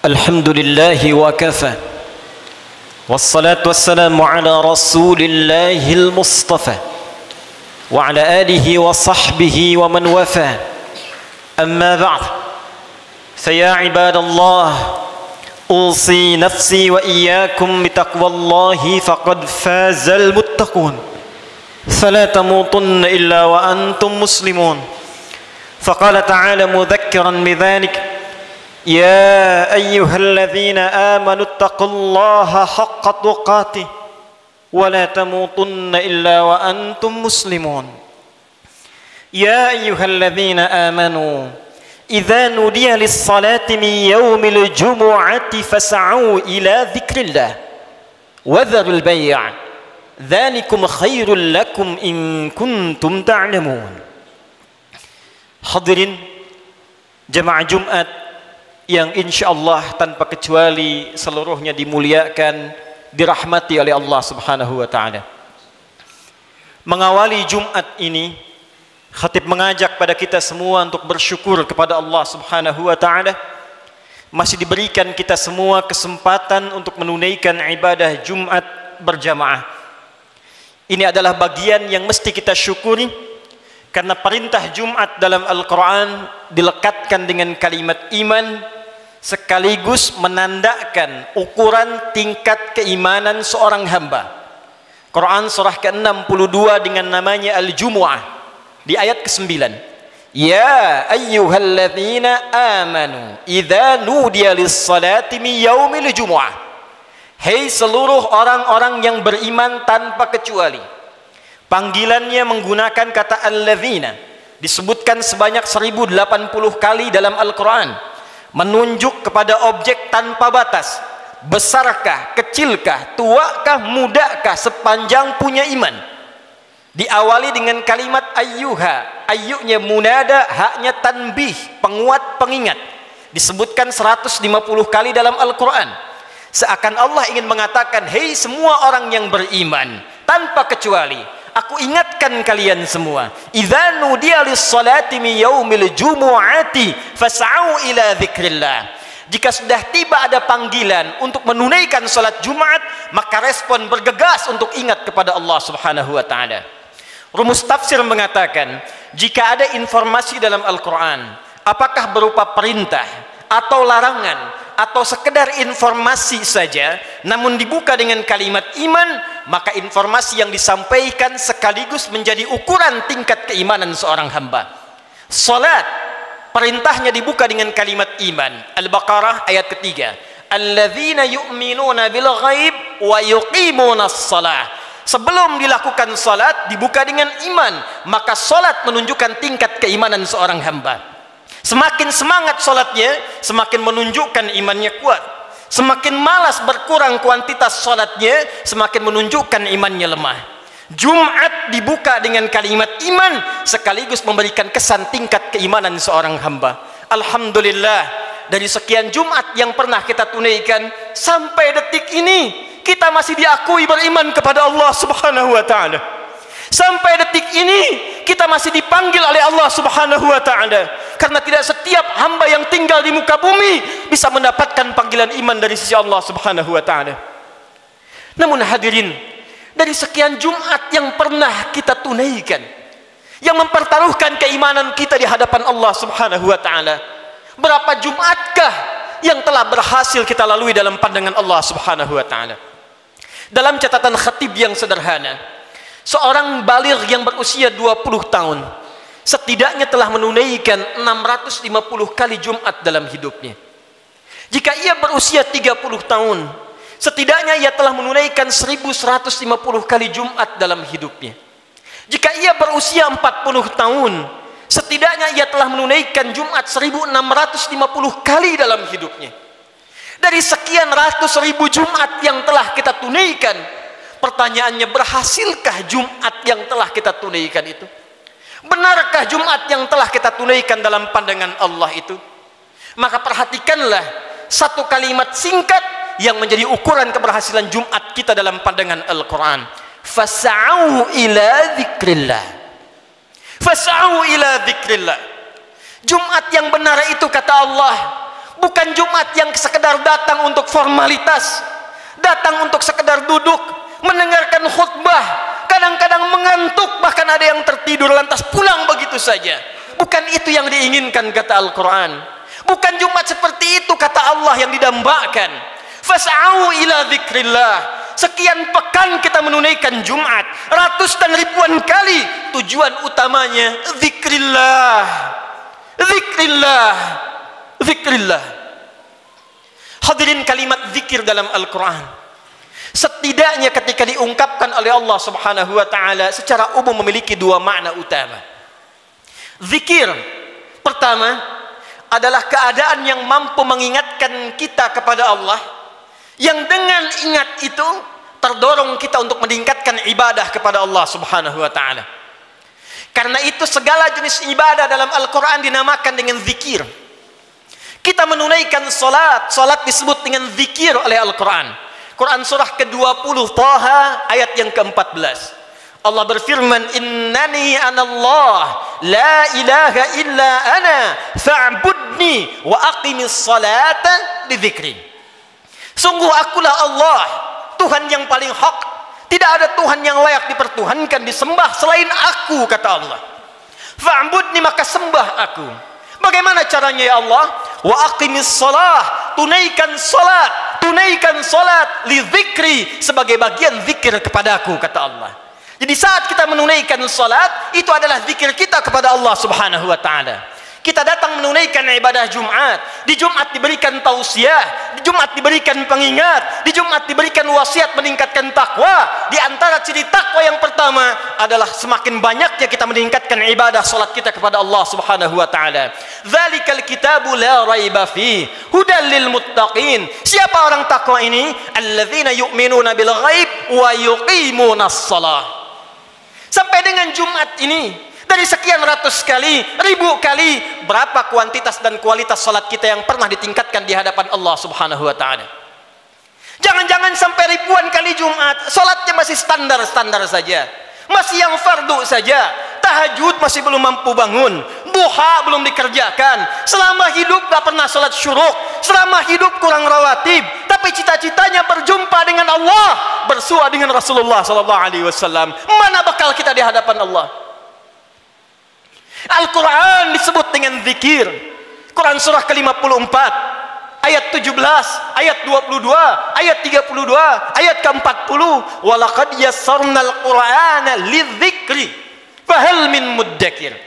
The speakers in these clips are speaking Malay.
Alhamdulillahi wa kafa. Wassalatu wassalamu ala rasulillahil mustafa wa ala alihi wa sahbihi wa man wafa. Amma ba'd. Faya ibadallah, usi nafsi wa iyyakum bitaqwallahi faqad fazal muttaqun. Fala tamutunna illa wa antum muslimun. Faqala ta'ala mudhakkiran bidhalik: يا أيها الذين آمنوا اتقوا الله حق تقاته ولا تموتن إلا وأنتم مسلمون. يا أيها الذين آمنوا إذا نودي للصلاة من يوم الجمعة فاسعوا إلى ذكر الله وذروا البيع ذلكم خير لكم إن كنتم تعلمون. Hadirin jemaah Jumat yang insyaallah tanpa kecuali seluruhnya dimuliakan, dirahmati oleh Allah Subhanahu wa taala. Mengawali Jumat ini, khatib mengajak pada kita semua untuk bersyukur kepada Allah Subhanahu wa taala masih diberikan kita semua kesempatan untuk menunaikan ibadah Jumat berjamaah. Ini adalah bagian yang mesti kita syukuri, karena perintah Jumat dalam Al-Quran dilekatkan dengan kalimat iman, sekaligus menandakan ukuran tingkat keimanan seorang hamba. Quran surah ke-62 dengan namanya Al-Jumu'ah di ayat ke-9. Ya ayyuhalladzina amanu idza nudiya lis-salati min yaumil jumu'ah. Hei seluruh orang-orang yang beriman tanpa kecuali. Panggilannya menggunakan kata alladzina, disebutkan sebanyak 1080 kali dalam Al-Quran, menunjuk kepada objek tanpa batas. Besarkah, kecilkah, tuakah, mudakah, sepanjang punya iman. Diawali dengan kalimat ayyuha, ayyunya munada, haknya tanbih, penguat, pengingat. Disebutkan 150 kali dalam Al-Quran. Seakan Allah ingin mengatakan, hei semua orang yang beriman tanpa kecuali, aku ingatkan kalian semua, idza nudiya lis-salati min yaumil jumu'ati fas'au ila dzikrillah. Jika sudah tiba ada panggilan untuk menunaikan salat Jumat, maka respon bergegas untuk ingat kepada Allah Subhanahu wa taala. Rumus tafsir mengatakan, jika ada informasi dalam Al-Qur'an, apakah berupa perintah atau larangan atau sekedar informasi saja, namun dibuka dengan kalimat iman, maka informasi yang disampaikan sekaligus menjadi ukuran tingkat keimanan seorang hamba. Salat, perintahnya dibuka dengan kalimat iman. Al-Baqarah ayat ketiga. Alladzina yu'minuna bil ghaib wa yuqimunas shalah. Sebelum dilakukan salat dibuka dengan iman, maka salat menunjukkan tingkat keimanan seorang hamba. Semakin semangat salatnya, semakin menunjukkan imannya kuat. Semakin malas berkurang kuantitas salatnya, semakin menunjukkan imannya lemah. Jumat dibuka dengan kalimat iman, sekaligus memberikan kesan tingkat keimanan seorang hamba. Alhamdulillah, dari sekian Jumat yang pernah kita tunaikan, sampai detik ini kita masih diakui beriman kepada Allah Subhanahu wa taala. Sampai detik ini kita masih dipanggil oleh Allah Subhanahu wa taala, karena tidak setiap hamba yang tinggal di muka bumi bisa mendapatkan panggilan iman dari sisi Allah Subhanahu wa taala. Namun hadirin, dari sekian Jumat yang pernah kita tunaikan, yang mempertaruhkan keimanan kita di hadapan Allah Subhanahu wa taala, berapa Jumatkah yang telah berhasil kita lalui dalam pandangan Allah Subhanahu wa taala? Dalam catatan khatib yang sederhana, seorang baligh yang berusia 20 tahun setidaknya telah menunaikan 650 kali Jumat dalam hidupnya. Jika ia berusia 30 tahun, setidaknya ia telah menunaikan 1150 kali Jumat dalam hidupnya. Jika ia berusia 40 tahun, setidaknya ia telah menunaikan Jumat 1650 kali dalam hidupnya. Dari sekian ratus ribu Jumat yang telah kita tunaikan, pertanyaannya, berhasilkah Jumat yang telah kita tunaikan itu? Benarkah Jumat yang telah kita tunaikan dalam pandangan Allah itu? Maka perhatikanlah satu kalimat singkat yang menjadi ukuran keberhasilan Jumat kita dalam pandangan Al-Quran. Fas'au ila dzikrillah. Fas'au ila dzikrillah. Jumat yang benar itu, kata Allah, Bukan Jumat yang sekedar datang untuk formalitas, datang untuk sekedar duduk, mendengarkan khutbah, kadang-kadang mengantuk, bahkan ada yang tertidur lantas pulang begitu saja. Bukan itu yang diinginkan kata Al-Quran. Bukan Jumat seperti itu kata Allah yang didambakan. Fas'au ila dzikrillah. Sekian pekan kita menunaikan Jumat, ratus dan ribuan kali. Tujuan utamanya dzikrillah. Dzikrillah. Dzikrillah. Hadirin, kalimat zikir dalam Al-Quran setidaknya ketika diungkapkan oleh Allah Subhanahu wa ta'ala secara umum memiliki dua makna utama. Zikir pertama adalah keadaan yang mampu mengingatkan kita kepada Allah, yang dengan ingat itu terdorong kita untuk meningkatkan ibadah kepada Allah Subhanahu wa ta'ala. Karena itu segala jenis ibadah dalam Al-Quran dinamakan dengan zikir. Kita menunaikan salat, salat disebut dengan zikir oleh Al-Quran. Quran surah ke-20 Taha ayat yang ke-14. Allah berfirman, innani anallah la ilaha illa ana fa'budni wa aqimis salata li dzikri. Sungguh akulah Allah, Tuhan yang paling hak. Tidak ada Tuhan yang layak dipertuhankan, disembah selain aku, kata Allah. Fa'budni, maka sembah aku. Bagaimana caranya ya Allah? Wa aqimis salah, tunaikan salat li dzikri, sebagai bagian zikir kepadaku, kata Allah. Jadi saat kita menunaikan salat, itu adalah zikir kita kepada Allah Subhanahu wa ta'ala. Kita datang menunaikan ibadah Jumat. Di Jumat diberikan tausiah, di Jumat diberikan pengingat, di Jumat diberikan wasiat meningkatkan takwa. Di antara ciri takwa yang pertama adalah semakin banyaknya kita meningkatkan ibadah salat kita kepada Allah Subhanahu wa ta'ala. Dzalikal kitabu la raiba fi hudal lil muttaqin. Siapa orang takwa ini? Alladzina yu'minuna bil ghaib wa yuqimunas shalah. Sampai dengan Jumat ini, dari sekian ratus kali, ribu kali, berapa kuantitas dan kualitas salat kita yang pernah ditingkatkan di hadapan Allah Subhanahu wa ta'ala? Jangan-jangan sampai ribuan kali Jumat, salatnya masih standar-standar saja, masih yang fardu saja, tahajud masih belum mampu bangun, duha belum dikerjakan, selama hidup gak pernah salat syuruk, selama hidup kurang rawatib, tapi cita-citanya berjumpa dengan Allah, bersua dengan Rasulullah SAW. Mana bakal kita di hadapan Allah? Al-Quran disebut dengan zikir. Quran surah ke-54 ayat 17, ayat 22, ayat 32, ayat ke-40. Walaqad yassarnal Qur'ana lidzikri fahal min muddakir.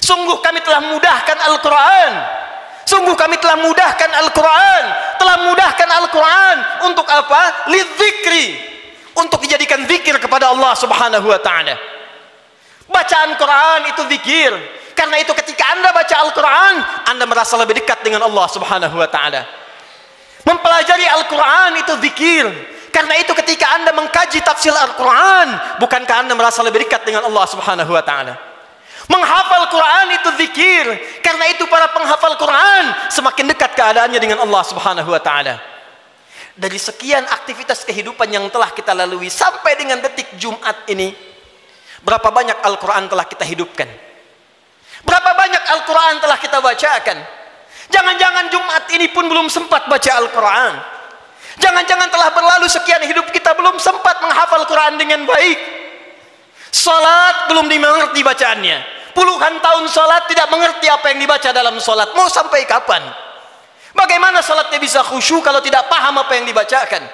Sungguh kami telah mudahkan Al-Quran. Sungguh kami telah mudahkan Al-Quran. Telah mudahkan Al-Quran untuk apa? Lidzikri, untuk dijadikan zikir kepada Allah Subhanahu wa ta'ala. Bacaan Quran itu zikir. Karena itu ketika Anda baca Al-Quran, Anda merasa lebih dekat dengan Allah Subhanahu wa ta'ala. Mempelajari Al-Quran itu zikir. Karena itu ketika Anda mengkaji tafsir Al-Quran, bukankah Anda merasa lebih dekat dengan Allah Subhanahu wa ta'ala? Menghafal Quran itu zikir. Karena itu para penghafal Quran semakin dekat keadaannya dengan Allah Subhanahu wa ta'ala. Dari sekian aktivitas kehidupan yang telah kita lalui sampai dengan detik Jumat ini, berapa banyak Al-Quran telah kita hidupkan? Berapa banyak Al-Quran telah kita bacakan? Jangan-jangan Jumat ini pun belum sempat baca Al-Quran. Jangan-jangan telah berlalu sekian hidup kita belum sempat menghafal Quran dengan baik. Salat belum dimengerti bacaannya. Puluhan tahun salat tidak mengerti apa yang dibaca dalam salat. Mau sampai kapan? Bagaimana salatnya bisa khusyuk kalau tidak paham apa yang dibacakan?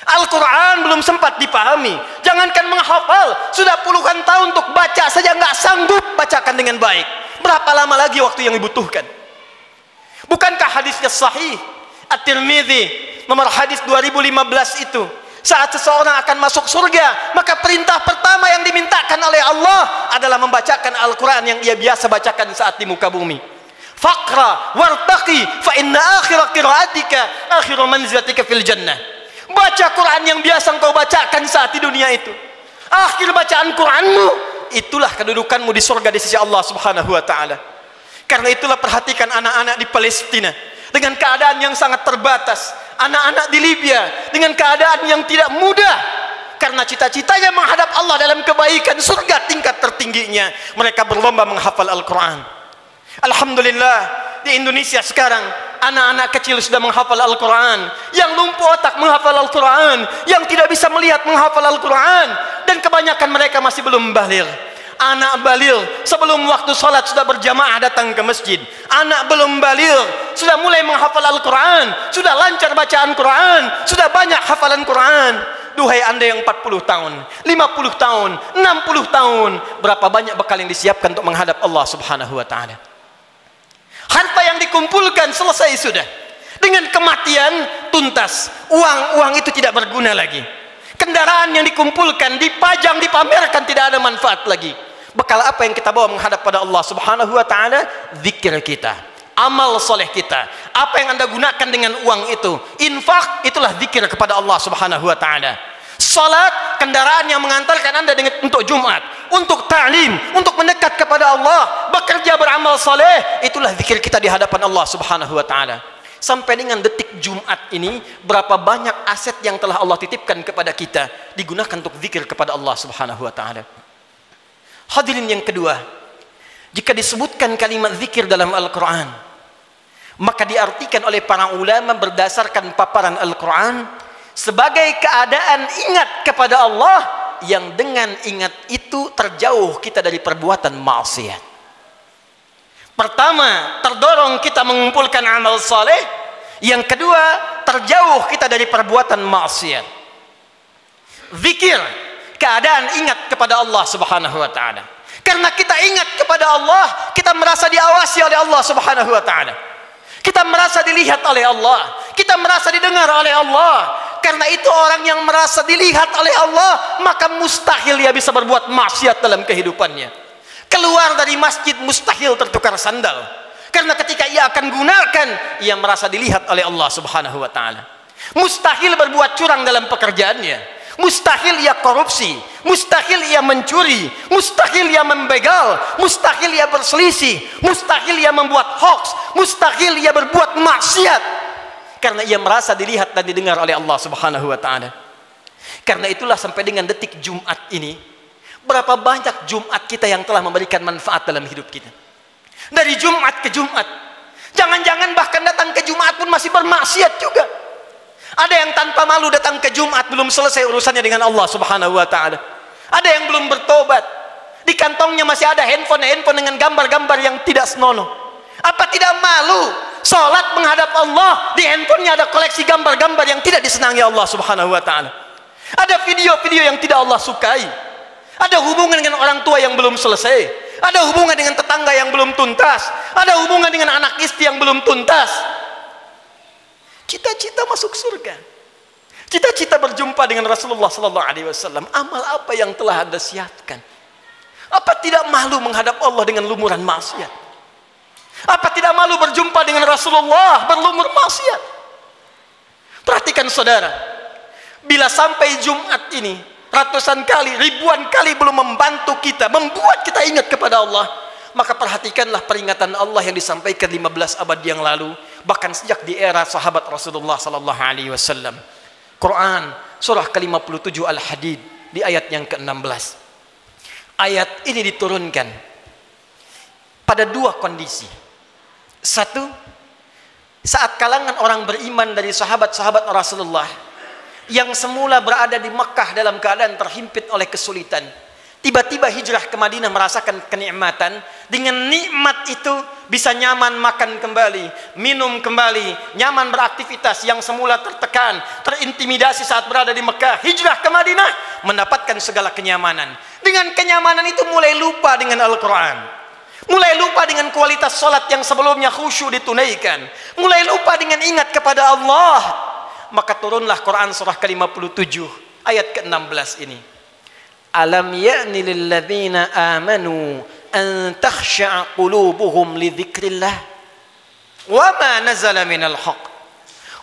Al-Quran belum sempat dipahami. Jangankan menghafal, sudah puluhan tahun untuk baca saja nggak sanggup bacakan dengan baik. Berapa lama lagi waktu yang dibutuhkan? Bukankah hadisnya sahih? At-Tirmidzi nomor hadis 2015 itu, saat seseorang akan masuk surga, maka perintah pertama yang dimintakan oleh Allah adalah membacakan Al-Quran yang ia biasa bacakan saat di muka bumi. Faqra wartaqi fa inna akhira qiraatika akhiru manzilatika fil jannah. Baca Quran yang biasa engkau bacakan saat di dunia itu, akhir bacaan Quranmu, itulah kedudukanmu di surga di sisi Allah Subhanahu wa ta'ala. Karena itulah perhatikan anak-anak di Palestina dengan keadaan yang sangat terbatas, anak-anak di Libya dengan keadaan yang tidak mudah, karena cita-citanya menghadap Allah dalam kebaikan, surga tingkat tertingginya. Mereka berlomba menghafal Al-Quran. Alhamdulillah, di Indonesia sekarang anak-anak kecil sudah menghafal Al-Quran, yang lumpuh otak menghafal Al-Quran, yang tidak bisa melihat menghafal Al-Quran, dan kebanyakan mereka masih belum baligh. Anak baligh sebelum waktu sholat sudah berjamaah datang ke masjid. Anak belum baligh sudah mulai menghafal Al-Quran, sudah lancar bacaan Quran, sudah banyak hafalan Quran. Duhai anda yang 40 tahun, 50 tahun, 60 tahun, berapa banyak bekal yang disiapkan untuk menghadap Allah subhanahu wa ta'ala. Harta yang dikumpulkan selesai sudah. Dengan kematian tuntas. Uang itu tidak berguna lagi. Kendaraan yang dikumpulkan, dipajang, dipamerkan, tidak ada manfaat lagi. Bekal apa yang kita bawa menghadap pada Allah subhanahu wa ta'ala? Zikir kita, amal soleh kita. Apa yang anda gunakan dengan uang itu? Infak, itulah zikir kepada Allah subhanahu wa ta'ala. Salat, kendaraan yang mengantarkan anda untuk Jumat, untuk ta'lim, untuk mendekat kepada Allah. Bekerja, beramal soleh, itulah zikir kita di hadapan Allah subhanahu wa ta'ala. Sampai dengan detik Jumat ini, berapa banyak aset yang telah Allah titipkan kepada kita digunakan untuk zikir kepada Allah subhanahu wa ta'ala. Hadirin yang kedua, jika disebutkan kalimat zikir dalam Al-Quran, maka diartikan oleh para ulama berdasarkan paparan Al-Quran sebagai keadaan ingat kepada Allah yang dengan ingat itu terjauh kita dari perbuatan maksiat. Pertama, terdorong kita mengumpulkan amal saleh. Yang kedua, terjauh kita dari perbuatan maksiat. Zikir, keadaan ingat kepada Allah subhanahu wa ta'ala. Karena kita ingat kepada Allah, kita merasa diawasi oleh Allah subhanahu wa ta'ala. Kita merasa dilihat oleh Allah, kita merasa didengar oleh Allah. Karena itu orang yang merasa dilihat oleh Allah, maka mustahil dia bisa berbuat maksiat dalam kehidupannya. Keluar dari masjid mustahil tertukar sandal, karena ketika ia akan gunakan, ia merasa dilihat oleh Allah subhanahu wa ta'ala. Mustahil berbuat curang dalam pekerjaannya, mustahil ia korupsi, mustahil ia mencuri, mustahil ia membegal, mustahil ia berselisih, mustahil ia membuat hoax, mustahil ia berbuat maksiat, karena ia merasa dilihat dan didengar oleh Allah subhanahu wa ta'ala. Karena itulah sampai dengan detik Jumat ini, berapa banyak Jumat kita yang telah memberikan manfaat dalam hidup kita. Dari Jumat ke Jumat, jangan-jangan bahkan datang ke Jumat pun masih bermaksiat juga. Ada yang tanpa malu datang ke Jumat, belum selesai urusannya dengan Allah subhanahu wa ta'ala. Ada yang belum bertobat, di kantongnya masih ada handphone dengan gambar-gambar yang tidak senonoh. Apa tidak malu sholat menghadap Allah, di handphonenya ada koleksi gambar-gambar yang tidak disenangi Allah subhanahu wa ta'ala. Ada video-video yang tidak Allah sukai. Ada hubungan dengan orang tua yang belum selesai, ada hubungan dengan tetangga yang belum tuntas, ada hubungan dengan anak istri yang belum tuntas. Cita-cita masuk surga, cita-cita berjumpa dengan Rasulullah sallallahu alaihi wasallam. Amal apa yang telah anda siapkan? Apa tidak malu menghadap Allah dengan lumuran maksiat? Apa tidak malu berjumpa dengan Rasulullah berlumur maksiat? Perhatikan saudara, bila sampai Jumat ini ratusan kali, ribuan kali belum membantu kita, membuat kita ingat kepada Allah, maka perhatikanlah peringatan Allah yang disampaikan 15 abad yang lalu, bahkan sejak di era sahabat Rasulullah sallallahu alaihi wasallam. Quran surah ke-57 Al-Hadid di ayat yang ke-16. Ayat ini diturunkan pada dua kondisi. Satu, saat kalangan orang beriman dari sahabat-sahabat Rasulullah yang semula berada di Mekah dalam keadaan terhimpit oleh kesulitan, tiba-tiba hijrah ke Madinah merasakan kenikmatan. Dengan nikmat itu bisa nyaman makan kembali, minum kembali, nyaman beraktivitas. Yang semula tertekan, terintimidasi saat berada di Mekah, hijrah ke Madinah mendapatkan segala kenyamanan. Dengan kenyamanan itu mulai lupa dengan Al-Quran, mulai lupa dengan kualitas salat yang sebelumnya khusyuk ditunaikan, mulai lupa dengan ingat kepada Allah. Maka turunlah Quran surah ke-57 ayat ke-16 ini. Alam ya'ni lil ladzina amanu an takhsha'a qulubuhum li dzikrillah wa ma nazala minal haqq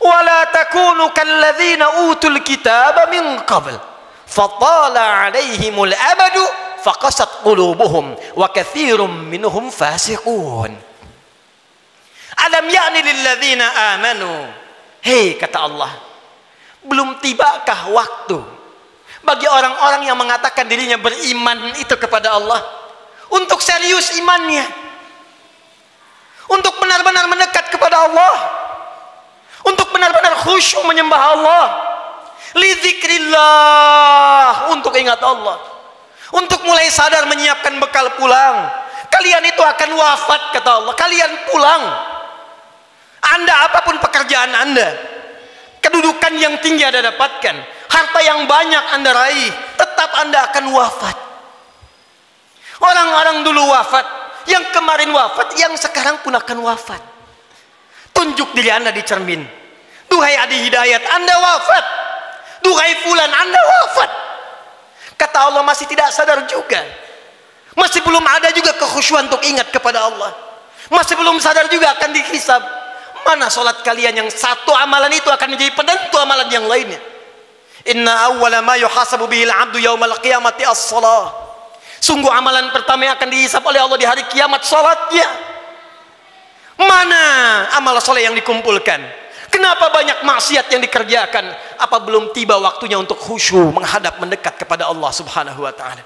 wa la takunu kal ladzina utul kitaba min qabl fatala 'alaihimul amadu faqasat qulubuhum wa katsirum minhum fasiqun. Alam ya'ni lil ladzina amanu, hei kata Allah, belum tibakah waktu bagi orang-orang yang mengatakan dirinya beriman itu kepada Allah untuk serius imannya, untuk benar-benar mendekat kepada Allah, untuk benar-benar khusyuk menyembah Allah, lidzikrillah, untuk ingat Allah, untuk mulai sadar menyiapkan bekal pulang. Kalian itu akan wafat, kata Allah, kalian pulang. Anda apapun pekerjaan Anda, kedudukan yang tinggi Anda dapatkan, harta yang banyak Anda raih, tetap Anda akan wafat. Orang-orang dulu wafat, yang kemarin wafat, yang sekarang pun akan wafat. Tunjuk diri Anda di cermin. Duhai Adi Hidayat, Anda wafat. Duhai fulan, Anda wafat. Kata Allah, masih tidak sadar juga. Masih belum ada juga kekhusyuan untuk ingat kepada Allah. Masih belum sadar juga akan dihisab. Mana sholat kalian yang satu amalan itu akan menjadi penentu amalan yang lainnya. Inna awwala ma yuhasabu bihil abdu yaumal qiyamati as-salah. Sungguh amalan pertama yang akan dihisab oleh Allah di hari kiamat, salatnya. Mana amal soleh yang dikumpulkan? Kenapa banyak maksiat yang dikerjakan? Apa belum tiba waktunya untuk khusyuk menghadap mendekat kepada Allah Subhanahu wa taala?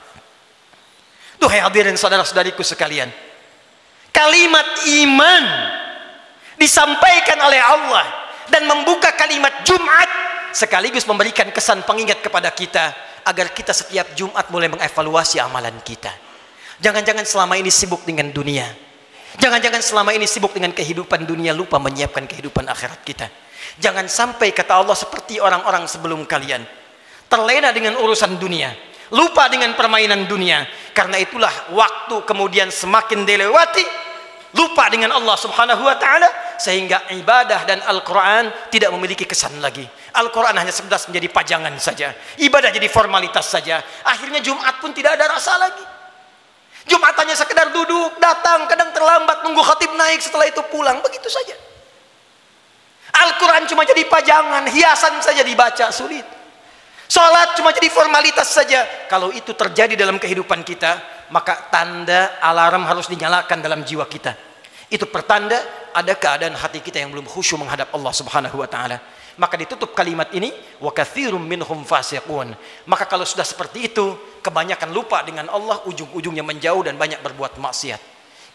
Duhai hadirin saudara-saudariku sekalian, kalimat iman disampaikan oleh Allah dan membuka kalimat Jumat sekaligus memberikan kesan pengingat kepada kita agar kita setiap Jumat mulai mengevaluasi amalan kita. Jangan-jangan selama ini sibuk dengan dunia. Jangan-jangan selama ini sibuk dengan kehidupan dunia, lupa menyiapkan kehidupan akhirat kita. Jangan sampai, kata Allah, seperti orang-orang sebelum kalian, terlena dengan urusan dunia, lupa dengan permainan dunia. Karena itulah waktu kemudian semakin dilewati, lupa dengan Allah Subhanahu wa taala, sehingga ibadah dan Al-Quran tidak memiliki kesan lagi. Al-Quran hanya sekedar menjadi pajangan saja, ibadah jadi formalitas saja. Akhirnya Jumat pun tidak ada rasa lagi. Jumat hanya sekedar duduk, datang, kadang terlambat, nunggu khatib naik, setelah itu pulang, begitu saja. Al-Quran cuma jadi pajangan, hiasan saja dibaca, sulit. Sholat cuma jadi formalitas saja. Kalau itu terjadi dalam kehidupan kita, maka tanda alarm harus dinyalakan dalam jiwa kita. Itu pertanda ada keadaan hati kita yang belum khusyuk menghadap Allah Subhanahu wa taala. Maka ditutup kalimat ini, wa katsirum minhum fasiqun. Maka kalau sudah seperti itu, kebanyakan lupa dengan Allah, ujung-ujungnya menjauh dan banyak berbuat maksiat.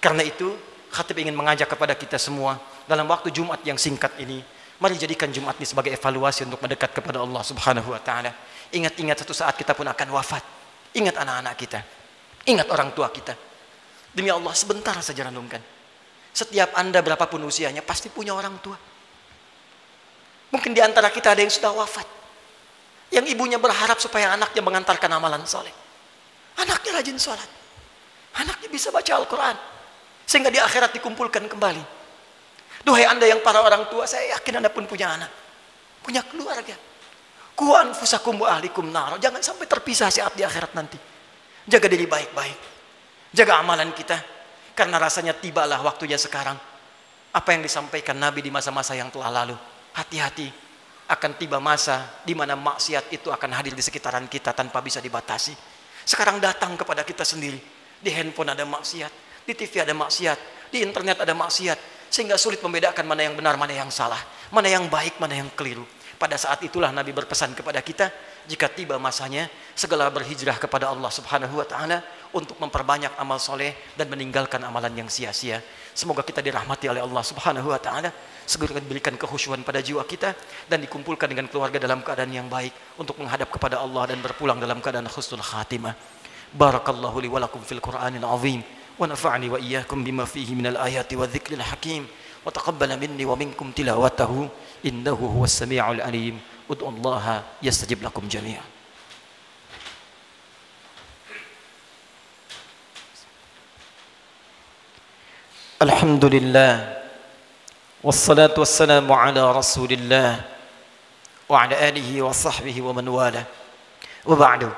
Karena itu, khatib ingin mengajak kepada kita semua dalam waktu Jumat yang singkat ini, mari jadikan Jumat ini sebagai evaluasi untuk mendekat kepada Allah Subhanahu wa taala. Ingat-ingat satu saat kita pun akan wafat. Ingat anak-anak kita. Ingat orang tua kita. Demi Allah, sebentar saja renungkan. Setiap Anda berapapun usianya pasti punya orang tua. Mungkin di antara kita ada yang sudah wafat, yang ibunya berharap supaya anaknya mengantarkan amalan soleh. Anaknya rajin sholat, anaknya bisa baca Al-Quran, sehingga di akhirat dikumpulkan kembali. Duhai Anda yang para orang tua, saya yakin Anda pun punya anak, punya keluarga. Qu anfusakum wa ahlikum nar. Jangan sampai terpisah saat di akhirat nanti. Jaga diri baik-baik, jaga amalan kita, karena rasanya tibalah waktunya sekarang. Apa yang disampaikan Nabi di masa-masa yang telah lalu, hati-hati, akan tiba masa di mana maksiat itu akan hadir di sekitaran kita tanpa bisa dibatasi. Sekarang datang kepada kita sendiri. Di handphone ada maksiat, di TV ada maksiat, di internet ada maksiat, sehingga sulit membedakan mana yang benar, mana yang salah, mana yang baik, mana yang keliru. Pada saat itulah Nabi berpesan kepada kita, jika tiba masanya, segala berhijrah kepada Allah Subhanahu wa taala untuk memperbanyak amal soleh dan meninggalkan amalan yang sia-sia. Semoga kita dirahmati oleh Allah Subhanahu wa taala, segera diberikan kekhusyuan pada jiwa kita dan dikumpulkan dengan keluarga dalam keadaan yang baik untuk menghadap kepada Allah dan berpulang dalam keadaan husnul khatimah. Barakallahu li wa lakum fil Qur'anil azim wa nafa'ani wa iyyakum bima fihi minal ayati wa dzikril hakim wa taqabbala minni wa minkum tilawatahu innahu huwas samiul alim. Ud'ullaha yastajib lakum jami'an. Alhamdulillah wassalatu wassalamu ala rasulillah wa ala alihi wa sahbihi wa man wala wa ba'du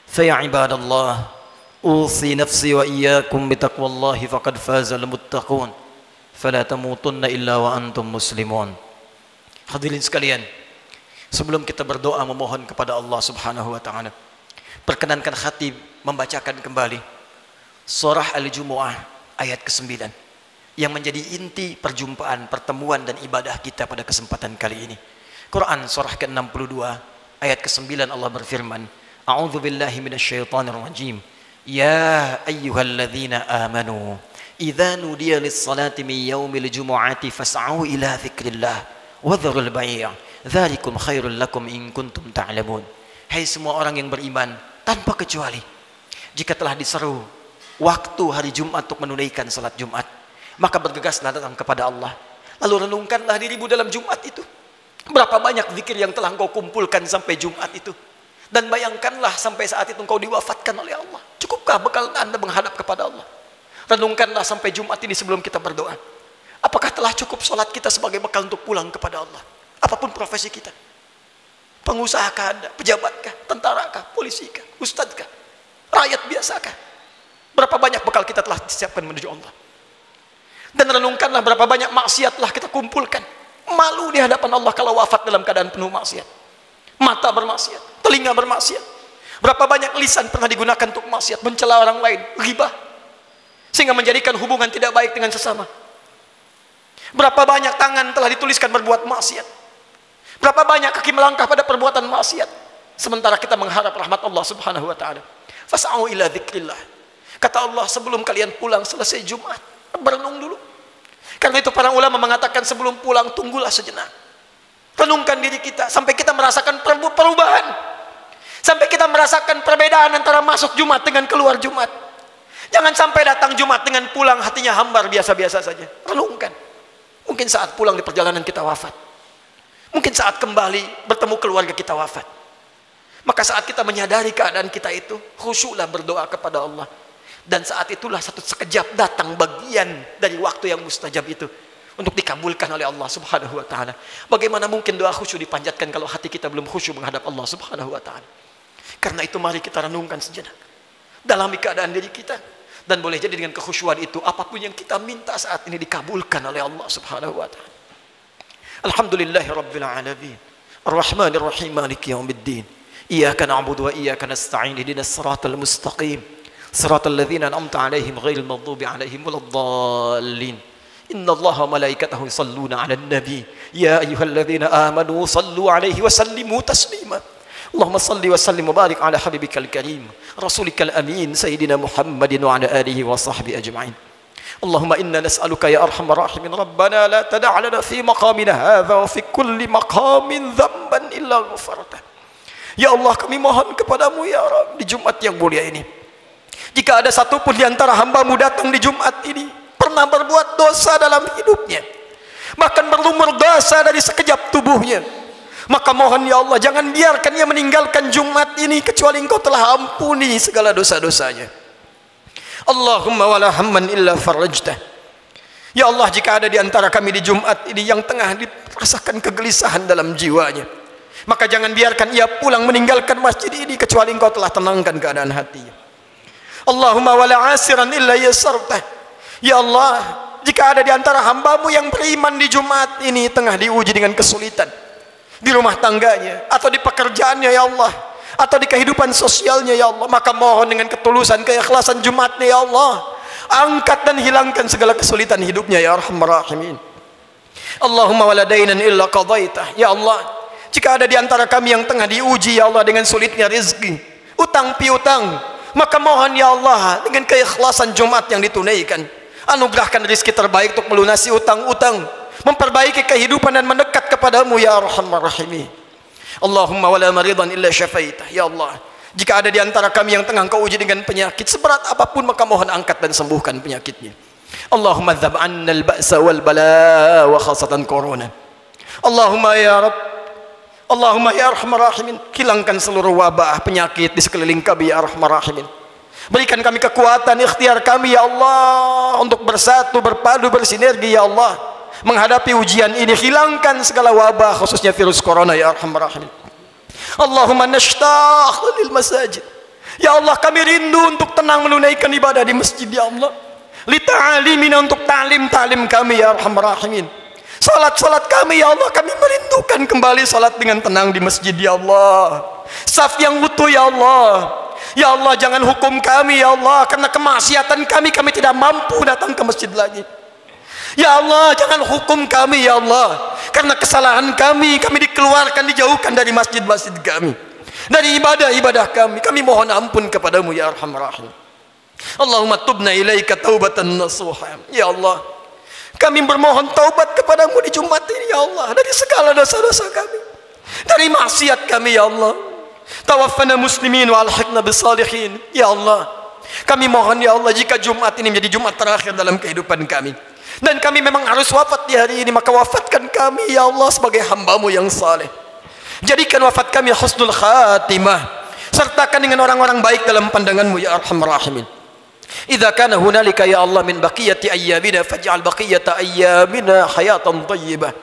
fa ya ibadallah usi nafsi wa iyyakum bitaqwallahi faqad faza al-muttaqun fala tamutunna illa wa antum muslimun. Hadirin sekalian, sebelum kita berdoa memohon kepada Allah Subhanahu wa taala, perkenankan khatib membacakan kembali surah Al-Jumu'ah ayat ke-9 yang menjadi inti perjumpaan, pertemuan dan ibadah kita pada kesempatan kali ini. Quran surah ke-62 ayat ke-9 Allah berfirman, A'udzu billahi minasyaitonir rajim. Ya ayyuhalladzina amanu idza nudiya lis-salati min yaumil jumu'ati fas'au ila dzikrillah wa dzarul bai'. Dzalikum khairul lakum in kuntum ta'lamun. Hai semua orang yang beriman tanpa kecuali, jika telah diseru waktu hari Jumat untuk menunaikan salat Jumat, maka bergegaslah datang kepada Allah. Lalu renungkanlah dirimu dalam Jumat itu. Berapa banyak zikir yang telah engkau kumpulkan sampai Jumat itu. Dan bayangkanlah sampai saat itu engkau diwafatkan oleh Allah. Cukupkah bekal Anda menghadap kepada Allah? Renungkanlah sampai Jumat ini sebelum kita berdoa. Apakah telah cukup salat kita sebagai bekal untuk pulang kepada Allah? Apapun profesi kita. Pengusahakah Anda? Pejabatkah? Tentarakah? Polisikah? Ustadzkah? Rakyat biasakah? Berapa banyak bekal kita telah disiapkan menuju Allah? Dan renungkanlah berapa banyak maksiat telah kita kumpulkan. Malu di hadapan Allah kalau wafat dalam keadaan penuh maksiat. Mata bermaksiat, telinga bermaksiat. Berapa banyak lisan pernah digunakan untuk maksiat, mencela orang lain, ghibah, sehingga menjadikan hubungan tidak baik dengan sesama. Berapa banyak tangan telah dituliskan berbuat maksiat. Berapa banyak kaki melangkah pada perbuatan maksiat, sementara kita mengharap rahmat Allah Subhanahu wa taala. Fas'au ila dzikrillah. Kata Allah, sebelum kalian pulang selesai Jumat, berenung dulu. Karena itu para ulama mengatakan sebelum pulang tunggulah sejenak. Renungkan diri kita sampai kita merasakan perubahan. Sampai kita merasakan perbedaan antara masuk Jumat dengan keluar Jumat. Jangan sampai datang Jumat dengan pulang hatinya hambar biasa-biasa saja. Renungkan. Mungkin saat pulang di perjalanan kita wafat. Mungkin saat kembali bertemu keluarga kita wafat. Maka saat kita menyadari keadaan kita itu, khusyuklah berdoa kepada Allah. Dan saat itulah satu sekejap datang bagian dari waktu yang mustajab itu untuk dikabulkan oleh Allah Subhanahu wa taala. Bagaimana mungkin doa khusyuk dipanjatkan kalau hati kita belum khusyuk menghadap Allah Subhanahu wa taala? Karena itu mari kita renungkan sejenak. Dalami keadaan diri kita, dan boleh jadi dengan kekhusyuan itu apapun yang kita minta saat ini dikabulkan oleh Allah Subhanahu wa taala. Alhamdulillahirabbil alamin. Arrahmanir rahim, maliki yaumiddin. Iyyaka na'budu wa iyyaka nasta'in. Ihdinas siratal mustaqim. Siratal ladzina an'amta 'alaihim ghairil maghdubi 'alaihim waladdallin. Innallaha wa malaikatahu yusalluna 'alan nabi. Ya ayyuhalladzina amanu sallu 'alaihi wa sallimu taslima. Allahumma salli wa sallim wa barik 'ala habibikal karim, rasulikal amin, sayyidina Muhammadin wa 'ala alihi wa sahbihi ajma'in. Allahumma inna nas'aluka ya arhamar rahimin rabbana la tada' lana fi maqamina hadza wa fi kulli maqamin dhanban illa ghafartah. Ya Allah, kami mohon kepadamu ya Rabb di Jumat yang mulia ini, jika ada satu pun di antara hamba-Mu datang di Jumat ini pernah berbuat dosa dalam hidupnya, bahkan berlumur dosa dari sekejap tubuhnya, maka mohon ya Allah, jangan biarkan ia meninggalkan Jumat ini kecuali Engkau telah ampuni segala dosa-dosanya. Allahumma wala hamman illa farajtah. Ya Allah, jika ada di antara kami di Jumat ini yang tengah dirasakan kegelisahan dalam jiwanya, maka jangan biarkan ia pulang meninggalkan masjid ini kecuali Engkau telah tenangkan keadaan hatinya. Allahumma wala asiran illa yasartah. Ya Allah, jika ada di antara hamba-Mu yang beriman di Jumat ini tengah diuji dengan kesulitan di rumah tangganya atau di pekerjaannya ya Allah, atau di kehidupan sosialnya ya Allah, maka mohon dengan ketulusan, keikhlasan Jumatnya ya Allah, angkat dan hilangkan segala kesulitan hidupnya ya arhamar rahimin. Allahumma wala dainan illa qadaitah. Ya Allah, jika ada di antara kami yang tengah diuji ya Allah dengan sulitnya rezeki, utang piutang, maka mohon ya Allah dengan keikhlasan Jumat yang ditunaikan, anugerahkan rezeki terbaik untuk melunasi utang-utang, memperbaiki kehidupan dan mendekat kepadamu ya arhamar rahimin. Allahumma wala maridan illa syafaitah. Ya Allah, jika ada di antara kami yang tengah Engkau uji dengan penyakit seberat apapun, maka mohon angkat dan sembuhkan penyakitnya. Allahumma dzab 'anna al-ba'sa wal bala wa khasatan corona. Allahumma ya Rabb, Allahumma ya arhamar rahimin, hilangkan seluruh wabah penyakit di sekeliling kami ya arhamar rahimin. Berikan kami kekuatan ikhtiar kami ya Allah untuk bersatu, berpadu, bersinergi ya Allah menghadapi ujian ini. Hilangkan segala wabah khususnya virus corona ya arhamar rahimin. Allahumma nashtaq lil masajid. Ya Allah, kami rindu untuk tenang menunaikan ibadah di masjid ya Allah. Li ta'alimina, untuk ta'lim kami ya arhamar rahimin. Salat kami ya Allah, kami merindukan kembali salat dengan tenang di masjid ya Allah. Saf yang utuh ya Allah. Ya Allah, jangan hukum kami ya Allah karena kemaksiatan kami tidak mampu datang ke masjid lagi. Ya Allah, jangan hukum kami ya Allah karena kesalahan kami dikeluarkan, dijauhkan dari masjid-masjid kami, dari ibadah-ibadah kami mohon ampun kepadamu ya arhamar rahim. Allahumma tubna ilaika taubatan nasuha. Ya Allah, kami bermohon taubat kepadamu di Jumat ini ya Allah, dari segala dosa-dosa kami, dari maksiat kami ya Allah. Tawaffana muslimin wa alhiqna bisalihin. Ya Allah, kami mohon ya Allah, jika Jumat ini menjadi Jumat terakhir dalam kehidupan kami, dan kami memang harus wafat di hari ini, maka wafatkan kami ya Allah sebagai hamba-Mu yang saleh. Jadikan wafat kami husnul khatimah, sertakan dengan orang-orang baik dalam pandangan-Mu ya Arhamar Rahimin. Idza kana hunalika ya Allah min baqiyati ayyamina faj'al baqiyata ayyamina hayatan thayyibah.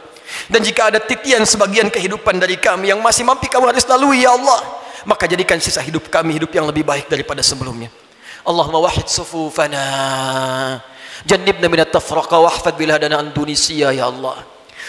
Dan jika ada titian sebagian kehidupan dari kami yang masih mampu Kamu harus lalui ya Allah, maka jadikan sisa hidup kami hidup yang lebih baik daripada sebelumnya. Allahumma wahid sufufana, jannibna minat tafraqa wahfad biladana Indonesia ya Allah.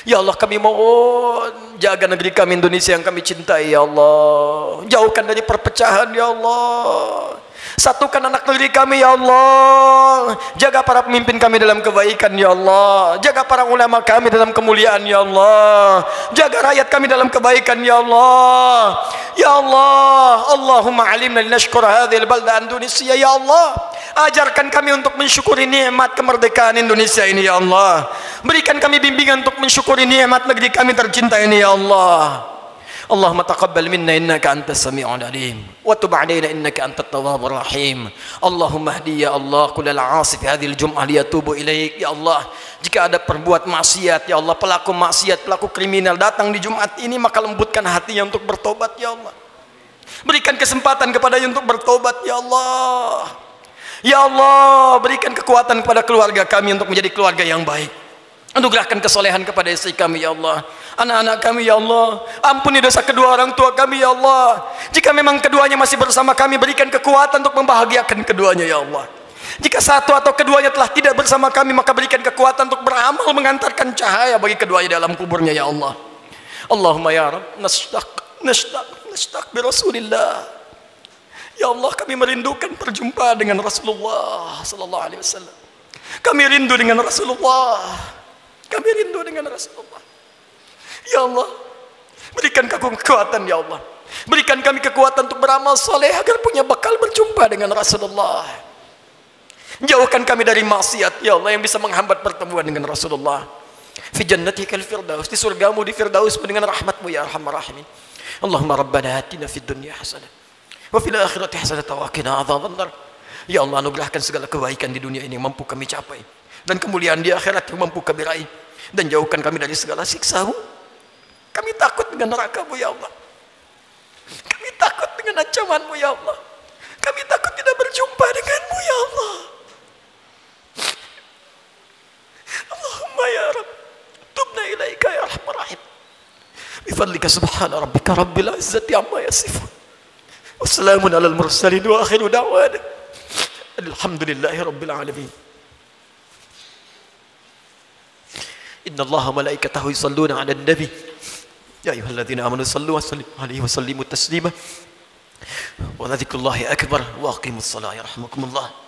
Ya Allah, kami mohon jaga negeri kami Indonesia yang kami cintai ya Allah. Jauhkan dari perpecahan ya Allah. Satukan anak negeri kami ya Allah. Jaga para pemimpin kami dalam kebaikan ya Allah. Jaga para ulama kami dalam kemuliaan ya Allah. Jaga rakyat kami dalam kebaikan ya Allah. Ya Allah, Allahumma alimna linashkura hadhil balda Indonesia ya Allah. Ajarkan kami untuk mensyukuri nikmat kemerdekaan Indonesia ini ya Allah. Berikan kami bimbingan untuk mensyukuri nikmat negeri kami tercinta ini ya Allah. Allahumma taqabbal minna innaka antas sami'ul alim wa tub 'alaina innaka antat tawwabur rahim. Allahumma hdi ya Allah kullal 'asi fi hadhil jum'ah liyatubu ilaik ya Allah. Jika ada perbuat maksiat ya Allah, pelaku maksiat, pelaku kriminal datang di Jumat ini, maka lembutkan hatinya untuk bertobat ya Allah. Berikan kesempatan kepadanya untuk bertobat ya Allah. Ya Allah, berikan kekuatan kepada keluarga kami untuk menjadi keluarga yang baik. Anugerahkan kesolehan kepada istri kami ya Allah, anak-anak kami ya Allah. Ampuni dosa kedua orang tua kami ya Allah. Jika memang keduanya masih bersama kami, berikan kekuatan untuk membahagiakan keduanya ya Allah. Jika satu atau keduanya telah tidak bersama kami, maka berikan kekuatan untuk beramal mengantarkan cahaya bagi keduanya dalam kuburnya ya Allah. Allahumma ya Rabb, nashtaq bi Rasulillah. Ya Allah, kami merindukan perjumpaan dengan Rasulullah sallallahu alaihi wasallam. Kami rindu dengan Rasulullah. Kami rindu dengan Rasulullah. Ya Allah, berikan kekuatan ya Allah. Berikan kami kekuatan untuk beramal soleh agar punya bekal berjumpa dengan Rasulullah. Jauhkan kami dari maksiat ya Allah yang bisa menghambat pertemuan dengan Rasulullah. Fi jannatikal firdaus, di surgamu di firdaus dengan rahmatmu ya Arhamar Rahimin. Allahumma rabbana atina fid dunya hasanah wa fil akhirati hasanah wa qina adzabannar. Ya Allah, anugerahkan segala kebaikan di dunia ini yang mampu kami capai, dan kemuliaan di akhirat yang mampu kami raih, dan jauhkan kami dari segala siksa-Mu. Kami takut dengan neraka-Mu ya Allah. Kami takut dengan ancaman-Mu ya Allah. Kami takut tidak berjumpa dengan-Mu ya Allah. Allahumma ya Rabb, tubna ilaika ya Arhamar Rahim. Bifadlika subhana rabbika rabbil izzati amma yasifun. Wassalamun alal mursalin wa akhiru da'wana alhamdulillahi rabbil alamin. Inna Allaha malaikatahu yusalluna 'alan nabi ya ayyuhalladzina amanu sallu wa sallimu alaihi wa sallimu taslima wa dzikrullahi akbar wa aqimus salata yarhamukumullah.